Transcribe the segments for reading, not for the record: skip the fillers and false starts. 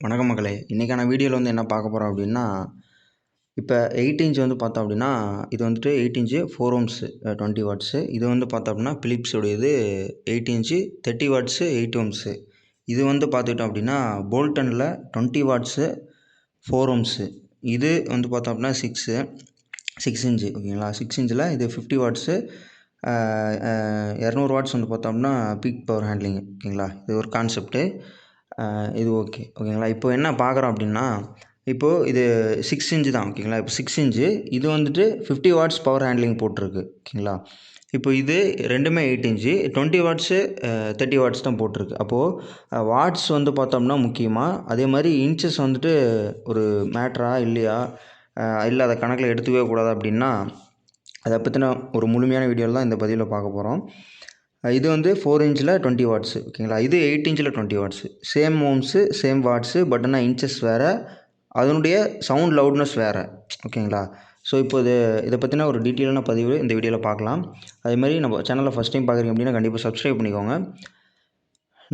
வணக்கம் மக்களே. இன்றைக்கான வீடியோவில் வந்து என்ன பார்க்க போகிறோம் அப்படின்னா, இப்போ 8 இன்ச் வந்து பார்த்தோம் அப்படின்னா, இது வந்துட்டு 8 இன்ச்சு 4 ஓம்ஸு 20 வாட்ஸு. இது வந்து பார்த்தோம் அப்படின்னா பிலிப்ஸுடையது 8 இன்ச்சு 30 வாட்ஸு 8 ஓம்ஸு. இது வந்து பார்த்துக்கிட்டோம் அப்படின்னா போல்டனில் 20 வாட்ஸு 4 ஓம்ஸு. இது வந்து பார்த்தோம் அப்படின்னா 6 இன்ச்சு ஓகேங்களா. 6 இன்ச்சில் இது 50 வாட்ஸு 200 வாட்ஸ் வந்து பார்த்தோம்னா பீக் பவர் ஹேண்ட்லிங் ஓகேங்களா. இது ஒரு கான்செப்ட்டு. இது ஓகேங்களா. இப்போ என்ன பார்க்குறோம் அப்படின்னா, இப்போது இது 6 இன்ச்சு தான் ஓகேங்களா. இப்போ 6 இன்ச்சு இது வந்துட்டு 50 வாட்ஸ் பவர் ஹேண்ட்லிங் போட்டிருக்கு ஓகேங்களா. இப்போ இது ரெண்டுமே 8 இன்ச்சு 20 வாட்ஸு 30 வாட்ஸ் தான் போட்டிருக்கு. அப்போது வாட்ஸ் வந்து பார்த்தோம்னா முக்கியமாக, அதே மாதிரி இன்ச்சஸ் வந்துட்டு ஒரு மேட்ரா இல்லையா, இல்லை அதை கணக்கில் எடுத்துக்கவே கூடாது அப்படின்னா, அதை பற்றின ஒரு முழுமையான வீடியோவில் தான் இந்த பதிவில் பார்க்க போகிறோம். இது வந்து 4 இன்ச்சில் 20 வாட்ஸு ஓகேங்களா. இது 8 இன்ச்சில் 20 watts. Same ohms same watts, but ஆனால் இன்ச்சஸ் வேறு, அதனுடைய சவுண்ட் லவுட்னஸ் வேறு ஓகேங்களா. ஸோ இப்போ இதை பற்றின ஒரு டீட்டெயிலான பதிவு இந்த வீடியோவில் பார்க்கலாம். அதேமாதிரி நம்ம சேனலில் ஃபஸ்ட் டைம் பார்க்குறீங்க அப்படின்னா கண்டிப்பாக சப்ஸ்கிரைப் பண்ணிக்கோங்க.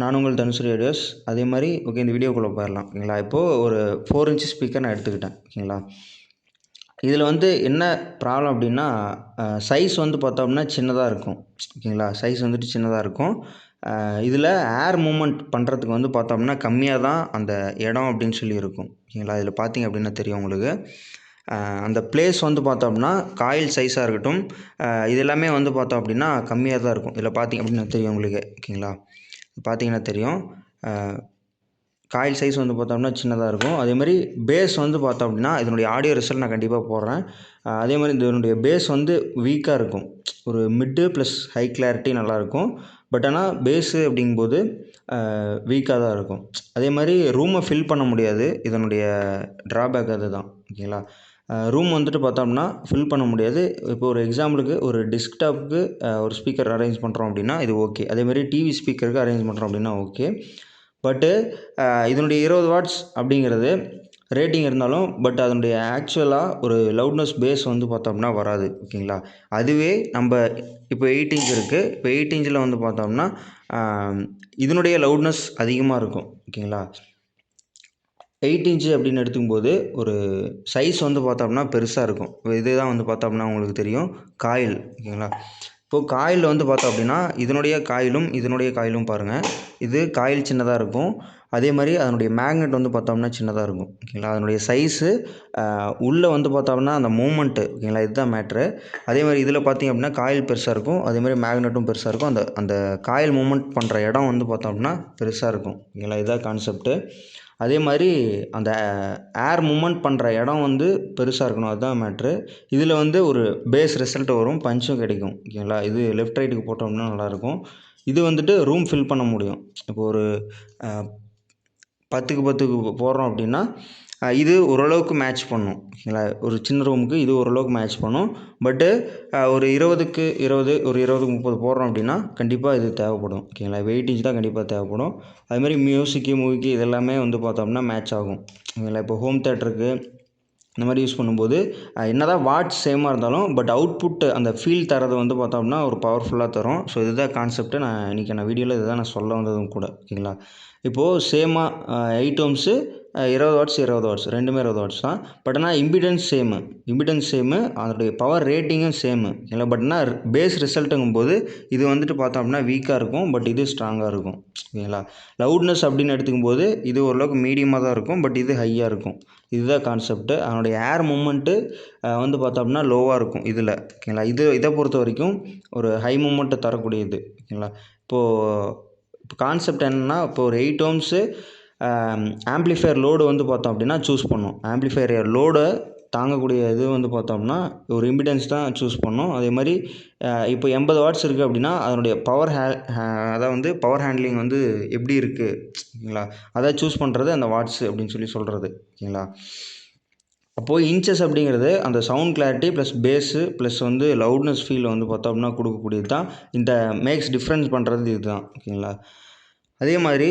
நான் உங்கள் தனுஸ்ரீ ரேடியோஸ். அதே மாதிரி இந்த வீடியோக்குள்ளே போயிடலாம் ஓகேங்களா. இப்போது ஒரு 4 இன்ச் ஸ்பீக்கர் நான் எடுத்துக்கிட்டேன் ஓகேங்களா. இதில் வந்து என்ன ப்ராப்ளம் அப்படின்னா, சைஸ் வந்து பார்த்தோம்னா சின்னதாக இருக்கும் ஓகேங்களா. சைஸ் வந்துட்டு சின்னதாக இருக்கும். இதில் ஏர் மூமெண்ட் பண்ணுறதுக்கு வந்து பார்த்தோம்னா கம்மியாக தான் அந்த இடம் அப்படின்னு சொல்லி இருக்கும் ஓகேங்களா. இதில் பார்த்தீங்க அப்படின்னா தெரியும் உங்களுக்கு. அந்த பிளேஸ் வந்து பார்த்தோம்னா காயில் சைஸாக இருக்கட்டும், இது எல்லாமே வந்து பார்த்தோம் அப்படின்னா கம்மியாக தான் இருக்கும். இதில் பார்த்தீங்க அப்படின்னா தெரியும் உங்களுக்கு ஓகேங்களா. பார்த்தீங்கன்னா தெரியும். காயில் சைஸ் வந்து பார்த்தோம்னா சின்னதாக இருக்கும். அதேமாதிரி பேஸ் வந்து பார்த்தோம் அப்படின்னா இதனுடைய ஆடியோ ரிசல்ட் நான் கண்டிப்பாக போடுறேன். அதே மாதிரி இதனுடைய பேஸ் வந்து வீக்காக இருக்கும். ஒரு மிட்டு ப்ளஸ் ஹை கிளாரிட்டி நல்லாயிருக்கும். பட் ஆனால் பேஸு அப்படிங்கும்போது வீக்காக தான் இருக்கும். அதே மாதிரி ரூமை ஃபில் பண்ண முடியாது. இதனுடைய ட்ராபேக் அதுதான் ஓகேங்களா. ரூம் வந்துட்டு பார்த்தோம்னா ஃபில் பண்ண முடியாது. இப்போ ஒரு எக்ஸாம்பிளுக்கு ஒரு டெஸ்க்டாப்புக்கு ஒரு ஸ்பீக்கர் அரேஞ்ச் பண்ணுறோம் அப்படின்னா இது ஓகே. அதேமாதிரி டிவி ஸ்பீக்கருக்கு அரேஞ்ச் பண்ணுறோம் அப்படின்னா ஓகே. பட்டு இதனுடைய 20 வாட்ஸ் அப்படிங்கிறது ரேட்டிங் இருந்தாலும், பட் அதனுடைய ஆக்சுவலாக ஒரு லவுட்னஸ் பேஸ் வந்து பார்த்தோம்னா வராது ஓகேங்களா. அதுவே நம்ம இப்போ 8 இன்ச் இருக்குது. இப்போ 8 இன்ச்சில் வந்து பார்த்தோம்னா இதனுடைய லவுட்னஸ் அதிகமாக இருக்கும் ஓகேங்களா. 8 இன்ச்சு அப்படின்னு எடுத்துக்கும்போது ஒரு சைஸ் வந்து பார்த்தோம்னா பெருசாக இருக்கும். இதுதான் வந்து பார்த்தோம்னா உங்களுக்கு தெரியும் காயில் ஓகேங்களா. இப்போது காயில் வந்து பார்த்தோம் அப்படின்னா இதனுடைய காயிலும் பாருங்கள். இது காயில் சின்னதாக இருக்கும். அதே மாதிரி அதனுடைய மேக்னெட் வந்து பார்த்தோம்னா சின்னதாக இருக்கும் ஓகேங்களா. அதனுடைய சைஸு உள்ளே வந்து பார்த்தோம்னா அந்த மூமெண்ட்டு ஓகேங்களா, இதுதான் மேட்ரு. அதே மாதிரி இதில் பார்த்திங்க அப்படின்னா காயில் பெருசாக இருக்கும். அதே மாதிரி மேக்னெட்டும் பெருசாக இருக்கும். அந்த காயில் மூமெண்ட் பண்ணுற இடம் வந்து பார்த்தோம்னா பெருசாக இருக்கும் ஓகேங்களா. இதுதான் கான்செப்ட்டு. அதே மாதிரி அந்த ஏர் மூமெண்ட் பண்ணுற இடம் வந்து பெருசாக இருக்கணும், அதுதான் மேட்ரு. இதில் வந்து ஒரு பேஸ் ரிசல்ட் வரும், பஞ்சும் கிடைக்கும் ஓகேங்களா. இது லெஃப்ட் ரைட்டுக்கு போட்டோம்னா நல்லாயிருக்கும். இது வந்துட்டு ரூம் ஃபில் பண்ண முடியும். இப்போ ஒரு 10க்கு 10க்கு போடுறோம் அப்படின்னா இது ஓரளவுக்கு மேட்ச் பண்ணும் ஓகேங்களா. ஒரு சின்ன ரூமுக்கு இது ஓரளவுக்கு மேட்ச் பண்ணும். பட்டு ஒரு 20க்கு 20 ஒரு 20க்கு 30 போடுறோம் அப்படின்னா கண்டிப்பாக இது தேவைப்படும் ஓகேங்களா. 8 இன்ச் தான் கண்டிப்பாக தேவைப்படும். அதுமாதிரி மூவிக்கு இது எல்லாமே வந்து பார்த்தோம்னா மேட்ச் ஆகும் ஓகேங்களா. இப்போ ஹோம் தேட்டருக்கு இந்த மாதிரி யூஸ் பண்ணும்போது என்னதான் வாட்ஸ் சேமாக இருந்தாலும் பட் அவுட்புட் அந்த ஃபீல் தரது வந்து பார்த்தோம்னா ஒரு பவர்ஃபுல்லாக தரும். ஸோ இதுதான் கான்செப்ட்டு. நான் இன்றைக்கி வீடியோவில் இதுதான் நான் சொல்ல வந்ததும் கூட ஓகேங்களா. இப்போது சேமாக 8 ஓம்ஸு 20 வாட்ஸ் ரெண்டுமே 20 வாட்ஸ் தான். பட் ஆனால் இம்பிடன்ஸ் சேமு அதனுடைய பவர் ரேட்டிங்கும் சேமு ஓகேங்களா. பட் ஆனால் பேஸ் ரிசல்ட்டுங்கும்போது இது வந்துட்டு பார்த்தோம் அப்படின்னா வீக்காக இருக்கும், பட் இது ஸ்ட்ராங்காக இருக்கும் ஓகேங்களா. லவுட்னஸ் அப்படின்னு எடுத்துக்கும்போது இது ஓரளவுக்கு மீடியமாக தான் இருக்கும், பட் இது ஹையாக இருக்கும். இதுதான் கான்செப்ட்டு. அதனுடைய ஏர் மூமெண்ட்டு வந்து பார்த்தோம்னா லோவாக இருக்கும் இதில் ஓகேங்களா. இதை பொறுத்த வரைக்கும் ஒரு ஹை மூமெண்ட்டை தரக்கூடியது ஓகேங்களா. இப்போ கான்செப்ட் என்னென்னா, இப்போ ஒரு 8 ஓம்ஸு ஆம்ப்ளிஃபையர் லோடு வந்து பார்த்தோம் அப்படின்னா சூஸ் பண்ணோம். ஆம்ப்ளிஃபையர் லோடை தாங்கக்கூடிய இது வந்து பார்த்தோம்னா ஒரு இம்பிடன்ஸ் தான் சூஸ் பண்ணோம். அதே மாதிரி இப்போ 80 வாட்ஸ் இருக்குது அப்படின்னா அதனுடைய அதாவது பவர் ஹேண்ட்லிங் வந்து எப்படி இருக்குது ஓகேங்களா, அதை சூஸ் பண்ணுறது அந்த வாட்ஸு அப்படின்னு சொல்கிறது ஓகேங்களா. அப்போது இன்ச்சஸ் அப்படிங்கிறது அந்த sound clarity plus bass plus வந்து லவுட்னஸ் ஃபீல் வந்து பார்த்தோம்னா கொடுக்கக்கூடியது தான். இந்த மேக்ஸ் டிஃப்ரென்ஸ் பண்ணுறது இதுதான் ஓகேங்களா. அதே மாதிரி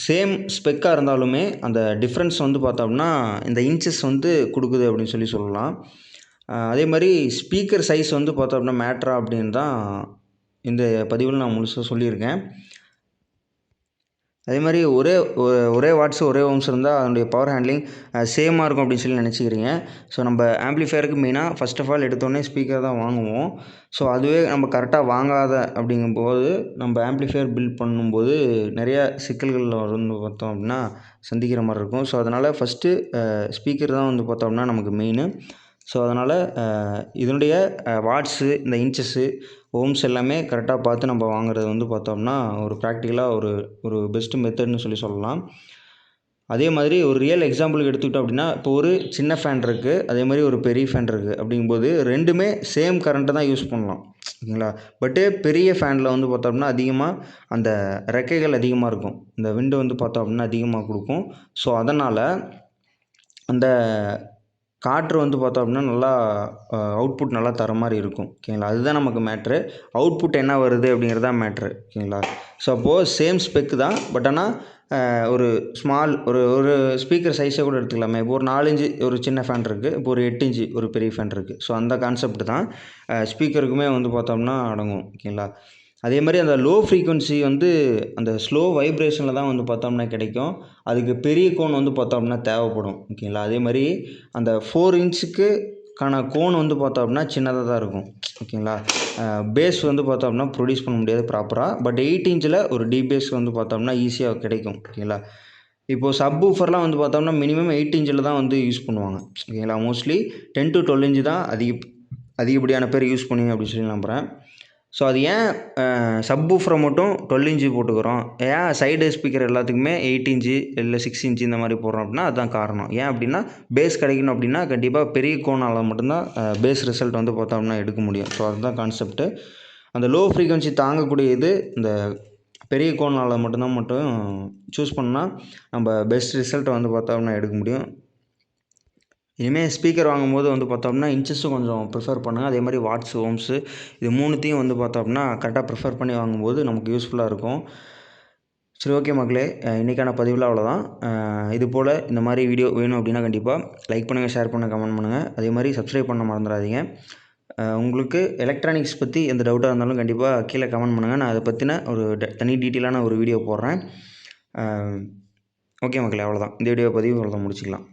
சேம் ஸ்பெக்காக இருந்தாலுமே அந்த டிஃப்ரென்ஸ் வந்து பார்த்தோம்னா இந்த இன்ச்சஸ் வந்து கொடுக்குது அப்படின்னு சொல்லலாம். அதே மாதிரி ஸ்பீக்கர் சைஸ் வந்து பார்த்தோம்னா மேட்ரா அப்படின்னு தான் இந்த பதிவில் நான் முழுசாக சொல்லியிருக்கேன். அதே மாதிரி ஒரே வாட்ஸ் ஒரே ஓம்ஸ் இருந்தால் அதனுடைய பவர் ஹேண்ட்லிங் சேமாக இருக்கும் அப்படின்னு சொல்லி நினச்சிக்கிறீங்க. ஸோ நம்ம ஆம்ப்ளிஃபையருக்கு மெயினாக ஃபர்ஸ்ட் ஆஃப் ஆல் எடுத்தோடனே ஸ்பீக்கர் தான் வாங்குவோம். ஸோ அதுவே நம்ம கரெக்டாக வாங்காத அப்படிங்கும்போது நம்ம ஆம்ப்ளிஃபையர் பில்ட் பண்ணும்போது நிறையா சிக்கல்கள் வந்து பார்த்தோம் அப்படின்னா சந்திக்கிற மாதிரி இருக்கும். ஸோ அதனால் ஃபஸ்ட்டு ஸ்பீக்கர் தான் வந்து பார்த்தோம்னா நமக்கு மெயினு. ஸோ அதனால் இதனுடைய வாட்ஸு, இந்த இன்ச்சஸ்ஸு, ஓம்ஸ் எல்லாமே கரெக்டாக பார்த்து நம்ம வாங்குறது வந்து பார்த்தோம்னா ஒரு ப்ராக்டிக்கலாக ஒரு பெஸ்ட்டு மெத்தட்னு சொல்லலாம். அதே மாதிரி ஒரு ரியல் எக்ஸாம்பிளுக்கு எடுத்துக்கிட்டோம் அப்படின்னா, இப்போ ஒரு சின்ன ஃபேன் இருக்குது, அதே மாதிரி ஒரு பெரிய ஃபேன் இருக்குது அப்படிங்கும்போது ரெண்டுமே சேம் கரண்ட்டை தான் யூஸ் பண்ணலாம். ஓகேங்களா? பட்டு பெரிய ஃபேனில் வந்து பார்த்தோம்னா அதிகமாக அந்த ரெக்கைகள் அதிகமாக இருக்கும். இந்த விண்டு வந்து பார்த்தோம் அப்படின்னா அதிகமாக கொடுக்கும். ஸோ அதனால் அந்த காற்று வந்து பார்த்தோம் அப்படின்னா நல்லா அவுட்புட் நல்லா தர மாதிரி இருக்கும். ஓகேங்களா? அதுதான் நமக்கு மேட்ரு. அவுட்புட் என்ன வருது அப்படிங்கிறது தான் மேட்ரு. ஓகேங்களா? ஸோ அப்போது சேம் ஸ்பெக்கு தான். பட் ஆனால் ஒரு ஸ்மால் ஒரு ஸ்பீக்கர் சைஸை கூட எடுத்துக்கலாமே. இப்போ ஒரு 4 இன்ச்சு ஒரு சின்ன ஃபேன் இருக்குது. இப்போ ஒரு 8 இன்ச்சு ஒரு பெரிய ஃபேன் இருக்குது. ஸோ அந்த கான்செப்ட் தான் ஸ்பீக்கருக்குமே வந்து பார்த்தோம்னா அடங்கும். ஓகேங்களா? அதே மாதிரி அந்த லோ ஃப்ரீக்வன்சி வந்து அந்த ஸ்லோ வைப்ரேஷனில் தான் வந்து பார்த்தோம்னா கிடைக்கும். அதுக்கு பெரிய கோன் வந்து பார்த்தோம்னா தேவைப்படும். ஓகேங்களா? அதே மாதிரி அந்த 4 இன்ச்சுக்கான கோன் வந்து பார்த்தோம் அப்படின்னா சின்னதாக தான் இருக்கும். ஓகேங்களா? பேஸ் வந்து பார்த்தோம் அப்படின்னா ப்ரொடியூஸ் பண்ண முடியாது ப்ராப்பராக. பட் 8 இன்ச்சில் ஒரு டீப் பேஸ் வந்து பார்த்தோம்னா ஈஸியாக கிடைக்கும். ஓகேங்களா? இப்போது சப் ஊஃபர்லாம் வந்து பார்த்தோம்னா மினிமம் 8 இன்ச்சில் தான் வந்து யூஸ் பண்ணுவாங்க. ஓகேங்களா? மோஸ்ட்லி 10 to 12 இன்ச்சு தான் அதிகப்படியான பேர் யூஸ் பண்ணுவீங்க அப்படின்னு சொல்லி நம்புகிறேன். ஸோ அது ஏன் சப் ஊஃபரை மட்டும் 12 இன்ச்சு போட்டுக்கிறோம், ஏன் சைடு ஸ்பீக்கர் எல்லாத்துக்குமே 8 இன்ச்சு இல்லை 6 இன்ச்சு இந்த மாதிரி போடுறோம் அப்படின்னா அதுதான் காரணம். ஏன் அப்படின்னா பேஸ் கிடைக்கணும் அப்படின்னா கண்டிப்பாக பெரிய கோனால் மட்டும்தான் பேஸ் ரிசல்ட் வந்து பார்த்தோம்னா எடுக்க முடியும். ஸோ அதுதான் கான்செப்ட்டு. அந்த லோ ஃப்ரீக்வன்சி தாங்கக்கூடிய இது இந்த பெரிய கோனால் மட்டும் சூஸ் பண்ணால் நம்ம பெஸ்ட் ரிசல்ட்டை வந்து பார்த்தோம்னா எடுக்க முடியும். இனிமேல் ஸ்பீக்கர் வாங்கும்போது வந்து பார்த்தோம்னா இன்ச்சஸும் கொஞ்சம் ப்ரிஃபர் பண்ணுங்கள். அதே மாதிரி வாட்ஸு, ஓம்ஸு இது 3த்தையும் வந்து பார்த்தோம்னா கரெக்டாக ப்ரிஃபர் பண்ணி வாங்கும்போது நமக்கு யூஸ்ஃபுல்லாக இருக்கும். சரி, ஓகே மக்களே, இன்றைக்கான பதிவில் அவ்வளோதான். இது போல் இந்த மாதிரி வீடியோ வேணும் அப்படின்னா கண்டிப்பாக லைக் பண்ணுங்கள், ஷேர் பண்ணுங்கள், கமெண்ட் பண்ணுங்கள். அதே மாதிரி சப்ஸ்கிரைப் பண்ண மறந்துடாதீங்க. உங்களுக்கு எலக்ட்ரானிக்ஸ் பற்றி எந்த டவுட்டாக இருந்தாலும் கண்டிப்பாக கீழே கமெண்ட் பண்ணுங்கள். நான் அதை பற்றின ஒரு தனி டீட்டெயிலான ஒரு வீடியோ போடுறேன். ஓகே மக்களே, அவ்வளோதான். இந்த வீடியோ பதிவு அவ்வளோதான், முடிச்சிக்கலாம்.